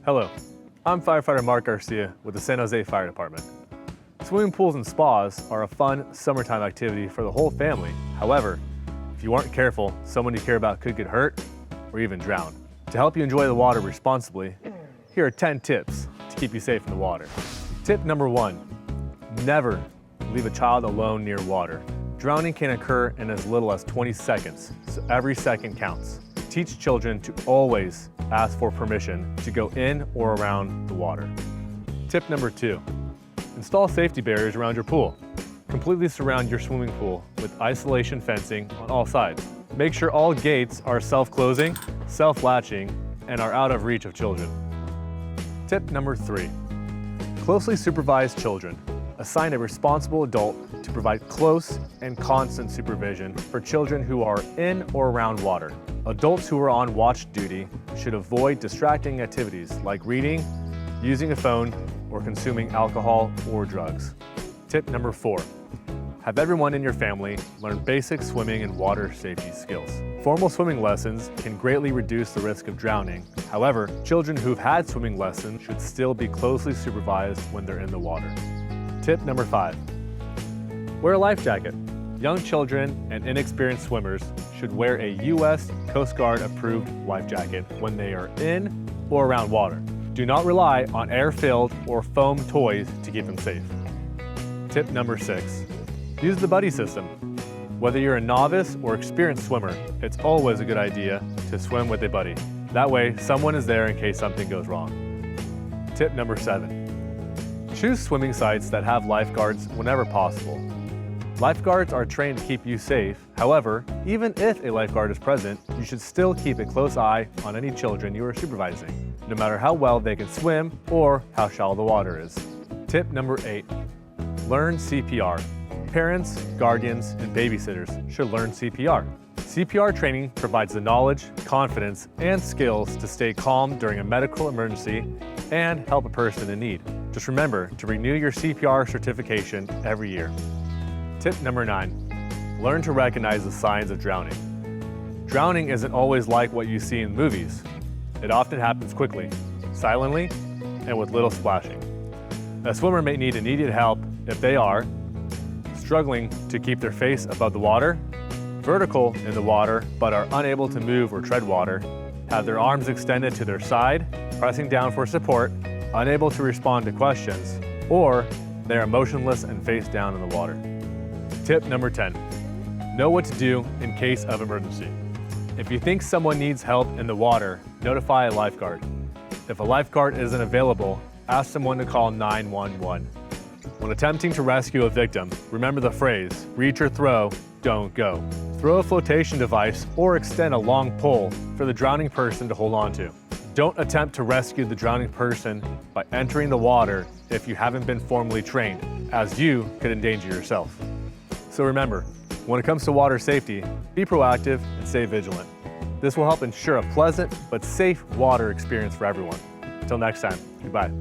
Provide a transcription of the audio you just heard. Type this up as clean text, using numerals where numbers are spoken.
Hello, I'm Firefighter Mark Garcia with the San Jose Fire Department. Swimming pools and spas are a fun summertime activity for the whole family. However, if you aren't careful, someone you care about could get hurt or even drown. To help you enjoy the water responsibly, here are 10 tips to keep you safe in the water. Tip number 1, never leave a child alone near water. Drowning can occur in as little as 20 seconds, so every second counts. Teach children to always ask for permission to go in or around the water. Tip number 2, install safety barriers around your pool. Completely surround your swimming pool with isolation fencing on all sides. Make sure all gates are self-closing, self-latching, and are out of reach of children. Tip number 3, closely supervise children. Assign a responsible adult to provide close and constant supervision for children who are in or around water. Adults who are on watch duty should avoid distracting activities like reading, using a phone, or consuming alcohol or drugs. Tip number 4, have everyone in your family learn basic swimming and water safety skills. Formal swimming lessons can greatly reduce the risk of drowning. However, children who've had swimming lessons should still be closely supervised when they're in the water. Tip number 5, wear a life jacket. Young children and inexperienced swimmers should wear a U.S. Coast Guard approved life jacket when they are in or around water. Do not rely on air-filled or foam toys to keep them safe. Tip number 6, use the buddy system. Whether you're a novice or experienced swimmer, it's always a good idea to swim with a buddy. That way, someone is there in case something goes wrong. Tip number 7, choose swimming sites that have lifeguards whenever possible. Lifeguards are trained to keep you safe. However, even if a lifeguard is present, you should still keep a close eye on any children you are supervising, no matter how well they can swim or how shallow the water is. Tip number 8, learn CPR. Parents, guardians, and babysitters should learn CPR. CPR training provides the knowledge, confidence, and skills to stay calm during a medical emergency and help a person in need. Just remember to renew your CPR certification every year. Tip number 9, learn to recognize the signs of drowning. Drowning isn't always like what you see in movies. It often happens quickly, silently, and with little splashing. A swimmer may need immediate help if they are struggling to keep their face above the water, vertical in the water but are unable to move or tread water, have their arms extended to their side, pressing down for support, unable to respond to questions, or they are motionless and face down in the water. Tip number 10, know what to do in case of emergency. If you think someone needs help in the water, notify a lifeguard. If a lifeguard isn't available, ask someone to call 911. When attempting to rescue a victim, remember the phrase, reach or throw, don't go. Throw a flotation device or extend a long pole for the drowning person to hold on to. Don't attempt to rescue the drowning person by entering the water if you haven't been formally trained, as you could endanger yourself. So remember, when it comes to water safety, be proactive and stay vigilant. This will help ensure a pleasant but safe water experience for everyone. Until next time, goodbye.